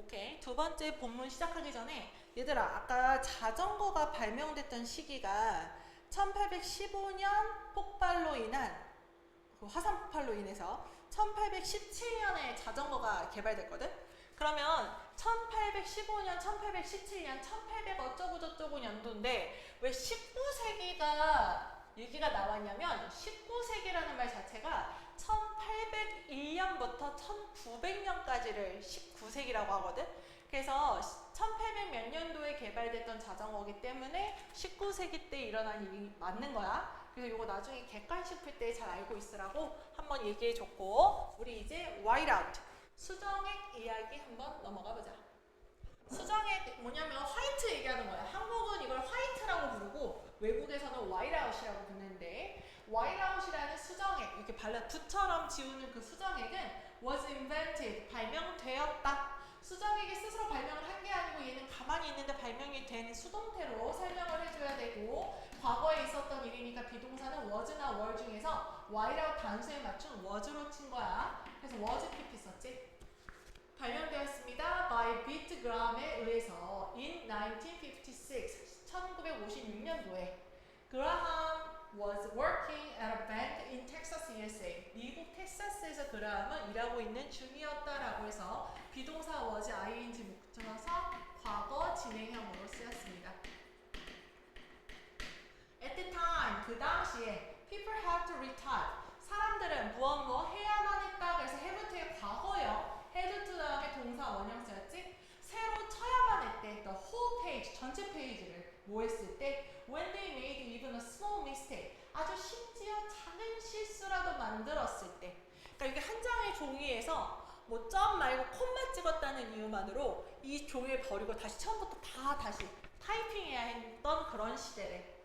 오케이. 두 번째 본문 시작하기 전에 얘들아 아까 자전거가 발명됐던 시기가 1815년 폭발로 인한 그 화산 폭발로 인해서 1817년에 자전거가 개발됐거든? 그러면 1815년, 1817년, 1800 어쩌고저쩌고 연도인데 왜 19세기가 얘기가 나왔냐면 19세기라는 말 자체가 1801년부터 1900년까지를 19세기라고 하거든? 그래서 1800 몇 년도에 개발됐던 자전거기 때문에 19세기 때 일어난 일이 맞는 거야. 그래서 이거 나중에 객관식 풀 때 잘 알고 있으라고 한번 얘기해줬고, 우리 이제 white out 수정액 이야기 한번 넘어가 보자. 수정액 뭐냐면 화이트 얘기하는 거야. 한국은 이걸 화이트라고 부르고 외국에서는 white out이라고 부르는데, white out이라는 수정액, 이렇게 발라 붓처럼 지우는 그 수정액은 was invented, 발명되었다. 수정액이 스스로 발명을 한 게 아니고 얘는 가만히 있는데 발명이 된 수동태로 설명을 해줘야 되고, 과거에 있었던 일이니까 비동사는 was나 were 중에서 white out 단수에 맞춘 was로 친 거야. 그래서 was pp 썼지. 발명되었습니다. by Bit Graham에 의해서 in 1956, 1956년도에 그라함 was working at a bank in Texas, USA. 미국 텍사스에서 그라함은 일하고 있는 중이었다라고 해서 비동사 was ing 목적어서 과거 진행형으로 쓰였습니다. At the time, 그 당시에 people had to retire. 사람들은 무엇 해야만 했다. 그래서 have토의 과거형 had to 다음에 동사 원형 쓰였지. 새로 쳐야만 했대. The whole page, 전체 페이지를 뭐 했을 때 when they made even a small mistake. 아주 심지어 작은 실수라도 만들었을 때. 그러니까 이게 한 장의 종이에서 뭐 점 말고 콤마 찍었다는 이유만으로 이 종이를 버리고 다시 처음부터 다시 타이핑해야 했던 그런 시대래.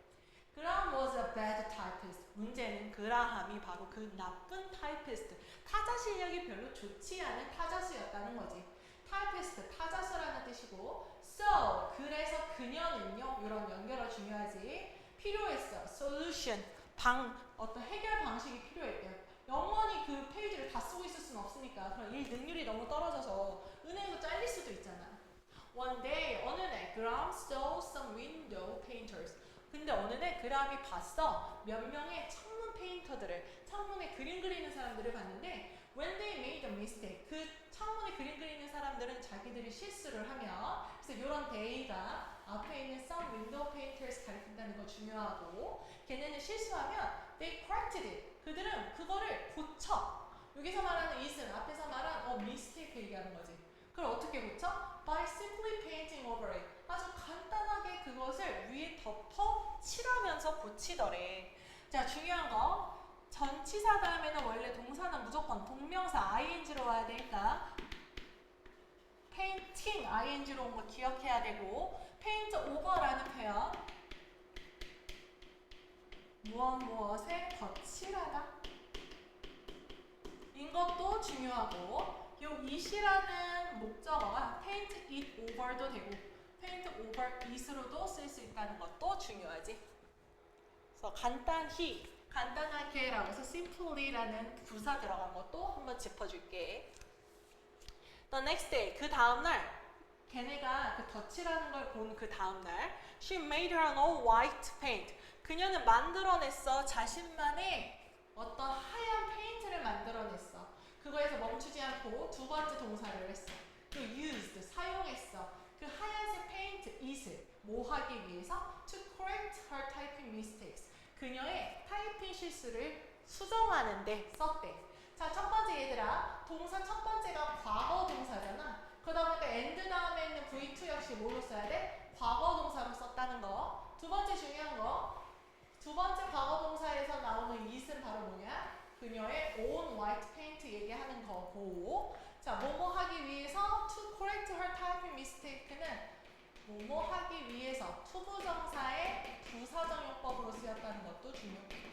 그라함 was a bad typist. 문제는 그라함이 바로 그 나쁜 타이피스트, 타자 실력이 별로 좋지 않은 타자수였다는 거지. 타이피스트, 타자수라는 뜻이고, so, 그래서 그녀는요, 이런 연결어 중요하지. 필요했어. solution, 어떤 해결 방식이 필요했대요. 영원히 그 페이지를 다 쓰고 있을 수는 없으니까. 그럼 일 능률이 너무 떨어져서 은행에서 잘릴 수도 있잖아. One day, 어느 날, Graham saw some window painters. 근데 어느 날 그람이 봤어. 몇 명의 창문 페인터들을, 창문에 그림 그리는 사람들을 봤는데 when they made a mistake, 그 창문에 그림 그리는 사람들은 자기들이 실수를 하면, 그래서 이런 day가 앞에 있는 some window painters 가리킨다는 거 중요하고, 걔네는 실수하면 they corrected it, 그들은 그거를 고쳐. 여기서 말하는 it은 앞에서 말한 mistake 얘기하는 거지. 그걸 어떻게 고쳐? By simply painting over it. 아주 간단하게 그것을 위에 덮어 칠하면서 고치더래. 자, 중요한 거. 전치사 다음에는 원래 동사는 무조건 동명사 ing로 와야 되니까 painting ing로 온 거 기억해야 되고, paint over라는 표현 무엇에 덧칠하다 인 것도 중요하고, 요 it이라는 목적어가 paint it over도 되고 paint over it으로도 쓸 수 있다는 것도 중요하지. 그래서 간단하게 라고 해서 simply라는 부사 들어간 것도 한번 짚어줄게. The next day, 그 다음날, 걔네가 그 덧칠하는 걸 본 그 다음날, she made her own white paint. 그녀는 만들어냈어. 자신만의 어떤 하얀 페인트를 만들어냈어. 그거에서 멈추지 않고 두 번째 동사를 했어. 그 used, 사용했어. 그 하얀색 페인트, it을 뭐 하기 위해서? To correct her typing mistakes. 그녀의 타이핑 실수를 수정하는데 썼대. 자, 첫 번째 얘들아, 동사 첫 번째가 과거 동사잖아. 그러다 보니까 and 다음에 있는 V2 역시 뭐로 써야 돼? 과거 동사로 썼다는 거. 두 번째 중요한 거, 두 번째 과거 동사에서 나오는 it은 바로 뭐냐? 그녀의 own white paint 얘기하는 거고, 자, 뭐뭐 하기 위해서 to correct her typing mistake는 뭐뭐 하기 위해서 투부정사의 부사정용법으로 쓰였다는 것도 중요해요.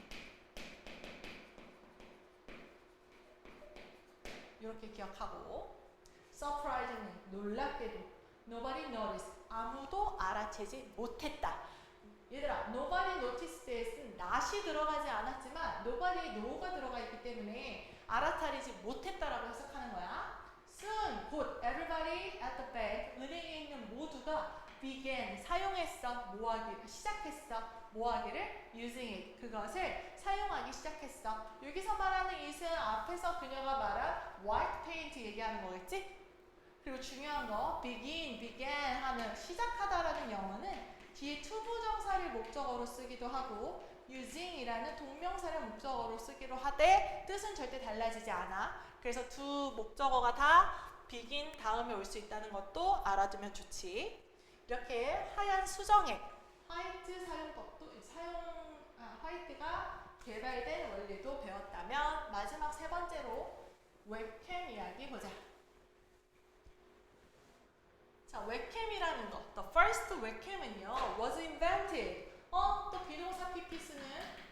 이렇게 기억하고, surprisingly, 놀랍게도 nobody noticed, 아무도 알아채지 못했다. 얘들아, nobody noticed에는 not이 들어가지 않았지만 nobody know가 들어가 있기 때문에 알아차리지 못했다라고 해석하는 거야. soon, 곧 everybody at the bank, 은행에 있는 모두가 began, 사용했어, 뭐하기, 시작했어, 뭐하기를 using it, 그것을 사용하기 시작했어. 여기서 말하는 it은 앞에서 그녀가 말한 white paint 얘기하는 거겠지? 그리고 중요한 거 begin, began 하는 시작하다라는 영어는 뒤에 투부정사를 목적어로 쓰기도 하고 using이라는 동명사를 목적어로 쓰기로 하되 뜻은 절대 달라지지 않아. 그래서 두 목적어가 다 begin 다음에 올 수 있다는 것도 알아두면 좋지. 이렇게 하얀 수정액, 화이트 사용법도 화이트가 개발된 원리도 배웠다면 마지막 세 번째로 웹캠 이야기 보자. 자, 웹캠이라는 거. The first webcam은요, was invented. 또 비동사 PPS는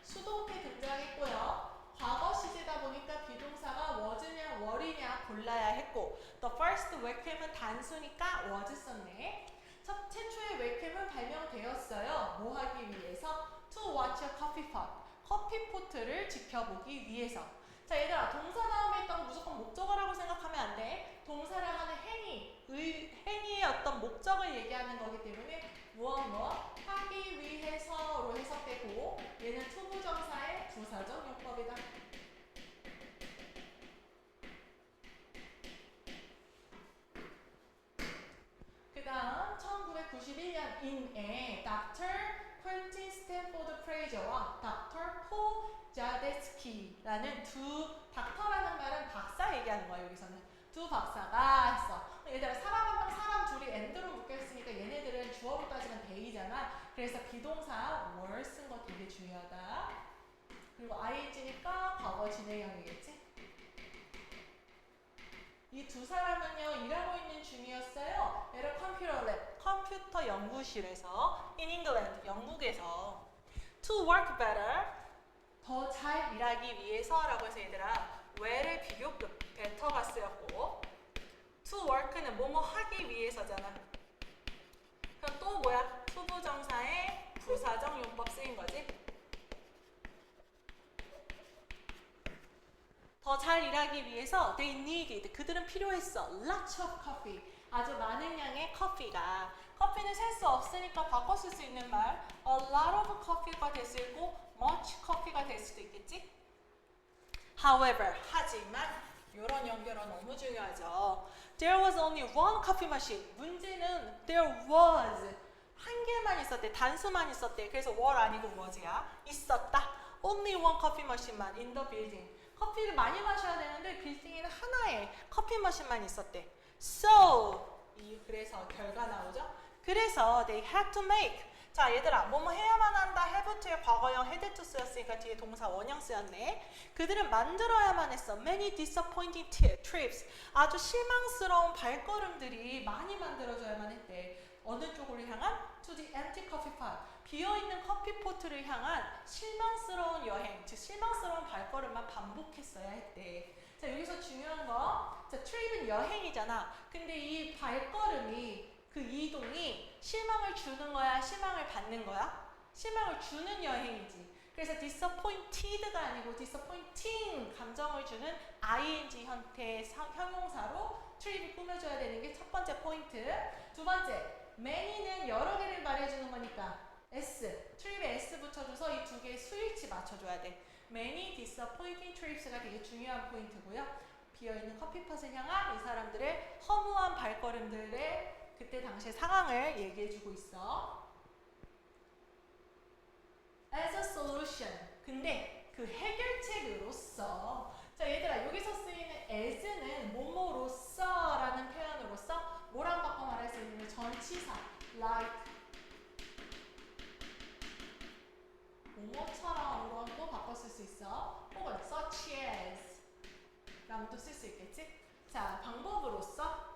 수동태 등장했고요. 과거 시제다 보니까 비동사가 was냐, were냐 골라야 했고, the first webcam은 단수니까 was 썼네. 최초의 웹캠은 발명되었어요. 뭐 하기 위해서? To watch a coffee pot. 커피포트를 지켜보기 위해서. 자, 얘들아, 동사 다음에 있던 무조건 목적어라고 생각하면 안 돼. 동사를 하는 행위의 어떤 목적을 얘기하는 거기 때문에 무엇 하기 위해서로 해석되고 얘는 투부정사의 부사적 용법이다. 그 다음 1991년 인에 Dr. 퀸틴 스탠포드 프레이저와 Dr. 폴 자데스키라는 두 닥터라는 말은 박사 얘기하는 거야. 여기서는 두 박사가 했어. 얘들아, 사람 한 명, 사람 둘이 and로 묶여있으니까 얘네들은 주어로 따지면 they잖아. 그래서 비동사 were 쓴 거 되게 중요하다. 그리고 ing니까 과거 진행형이겠지. 이 두 사람은요, 일하고 있는 중이었어요. 얘를 컴퓨터 연구실에서 in England, 영국에서 to work better, 더 잘 일하기 위해서라고 해서 얘들아, where의 비교급 better가 쓰였고 to work는 뭐뭐 하기 위해서잖아. 그럼 또 뭐야? 투부정사의 부사적 용법 쓰인 거지. 더 잘 일하기 위해서 they needed, 그들은 필요했어. lots of coffee, 아주 많은 양의 커피가. 커피는 셀 수 없으니까 바꿔 쓸 수 있는 말 a lot of coffee가 될 수 있고 much coffee가 될 수도 있겠지. However, 하지만 이런 연결은 너무 중요하죠. There was only one coffee machine. 문제는 there was 한 개만 있었대. 단수만 있었대. 그래서 were 아니고 was야. 있었다. Only one coffee machine만 in the building. 커피를 많이 마셔야 되는데 빌딩에는 하나의 커피 머신만 있었대. So, 그래서 결과 나오죠. 그래서 they had to make. 자, 얘들아, 뭐뭐 해야만 한다. have to의 과거형 had to 쓰였으니까 뒤에 동사 원형 쓰였네. 그들은 만들어야만 했어. Many disappointing trips. 아주 실망스러운 발걸음들이 많이 만들어져야만 했대. 어느 쪽으로 향한? To the empty coffee pot. 비어있는 커피포트를 향한 실망스러운 여행, 즉 실망스러운 발걸음만 반복했어야 했대. 자, 여기서 중요한 거, 자, 트립은 여행이잖아. 근데 이 발걸음이, 그 이동이 실망을 주는 거야, 실망을 받는 거야? 실망을 주는 여행이지. 그래서 disappointed가 아니고 disappointing, 감정을 주는 ing 형태의 형용사로 트립이 꾸며줘야 되는 게 첫 번째 포인트. 두 번째, many는 여러 개를 말해주는 거니까 S, 트립에 S 붙여줘서 이 두 개의 수일치 맞춰줘야 돼. Many disappointing trips가 되게 중요한 포인트고요. 비어있는 커피팟을 향한 이 사람들의 허무한 발걸음들의 그때 당시의 상황을 얘기해주고 있어. As a solution. 근데 그 해결책으로서, 자, 얘들아, 여기서 쓰이는 as는 뭐뭐로서라는 표현으로서 뭐랑 바꿔 말할 수 있는 전치사 like 뭐뭐처럼으로 또 바꿔 쓸 수 있어. 혹은 such as 라고도 쓸 수 있겠지. 자, 방법으로서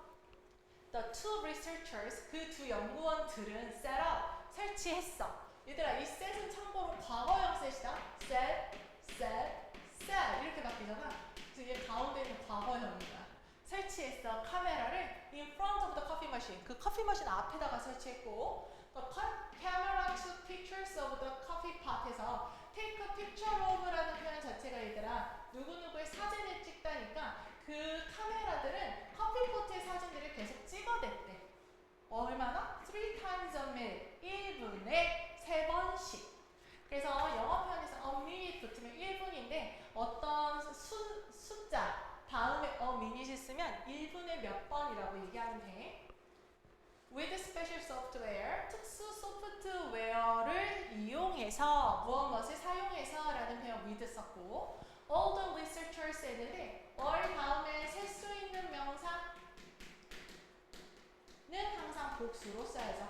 the two researchers, 그 두 연구원들은 set up, 설치했어. 얘들아, 이 set은 참고로 과거형 set이다. set 이렇게 바뀌잖아. 그래서 얘 가운데 있는 과거형이다. 설치했어. 카메라를 in front of the coffee machine, 그 커피 머신 앞에다가 설치했고, the camera took pictures of the coffee pot에서 take a picture of라는 표현 자체가 얘들아 누구누구의 사진을 찍다니까 그 카메라들은 커피 커피포트의 사진들을 계속 찍어댔대. 얼마나? 3 times a minute. 1분에 3번씩. 그래서 영어 표현에서 a minute 붙으면 1분인데 어떤 숫자 다음에 a minute을 쓰면 1분에 몇 번이라고 얘기하면 돼. With special software, 특수 소프트웨어를 이용해서 무엇을 사용해서 라는 표현 with 썼고 all the researchers 했는데 all 다음에 셀 수 있는 명사는 항상 복수로 써야죠.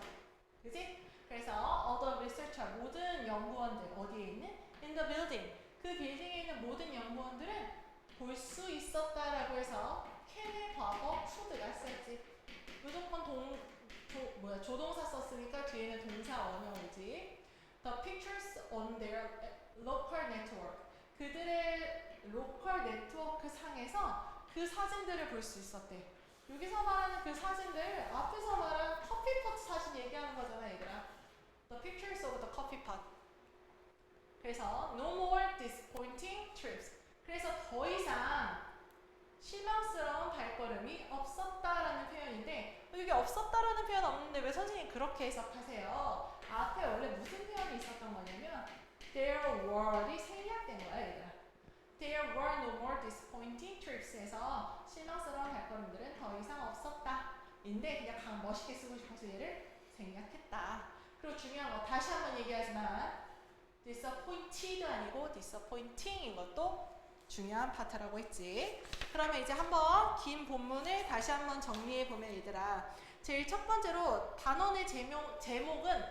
그지? 그래서 all the researcher, 모든 연구원들 어디에 있는? In the building. 그 빌딩에 있는 모든 연구원들은 볼 수 있었다라고 해서 can의 과거 could가 써야지. 무조건 조동사 썼으니까 뒤에는 동사 원형이지. The pictures on their local network. 그들의 로컬 네트워크 상에서 그 사진들을 볼 수 있었대. 여기서 말하는 그 사진들 앞에서 말한 커피pot 사진 얘기하는 거잖아, 얘들아. The pictures of the coffee pot. 그래서 no more disappointing trips. 그래서 더 이상 실망스러운 발걸음이 없었다라는 표현인데 여기 없었다라는 표현 없는데 왜 선생님 그렇게 해석하세요? 앞에 원래 무슨 표현이 있었던 거냐면 there were이 생략된 거야, 얘들아. There were no more disappointing trips에서 실망스러운 발걸음들은 더 이상 없었다. 인데 그냥 멋있게 쓰고 싶어서 얘를 생략했다. 그리고 중요한 거 다시 한번 얘기하지만 disappointed 아니고 disappointing인 것도 중요한 파트라고 했지. 그러면 이제 한번 긴 본문을 다시 한번 정리해 보면 얘들아, 제일 첫 번째로 단원의 제목은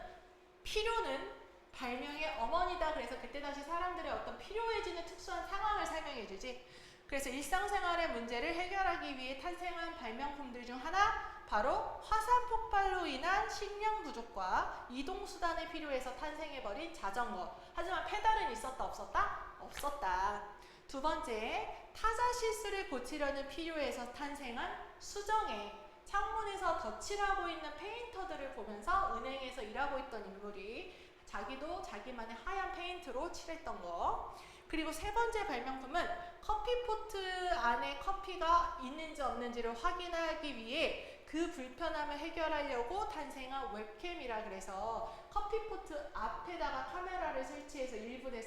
필요는 발명의 어머니다. 그래서 그때 당시 사람들의 어떤 필요해지는 특수한 상황을 설명해 주지. 그래서 일상생활의 문제를 해결하기 위해 탄생한 발명품들 중 하나 바로 화산 폭발로 인한 식량 부족과 이동수단이 필요해서 탄생해버린 자전거. 하지만 페달은 있었다 없었다? 없었다. 두 번째, 타자 실수를 고치려는 필요해서 탄생한 수정회. 창문에서 덧칠하고 있는 페인터들을 보면서 은행에서 일하고 있던 인물이 자기도 자기만의 하얀 페인트로 칠했던 거. 그리고 세 번째 발명품은 커피포트 안에 커피가 있는지 없는지를 확인하기 위해 그 불편함을 해결하려고 탄생한 웹캠이라 그래서 커피포트 앞에다가 카메라를 설치해서 1분에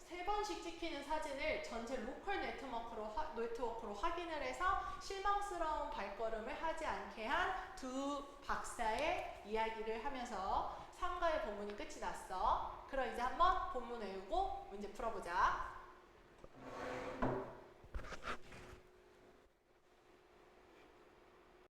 3번씩 찍히는 사진을 전체 로컬 네트워크로 확인을 해서 실망스러운 발걸음을 하지 않게 한 두 박사의 이야기를 하면서 3과의 본문이 끝이 났어. 그럼 이제 한번 본문 외우고 문제 풀어보자.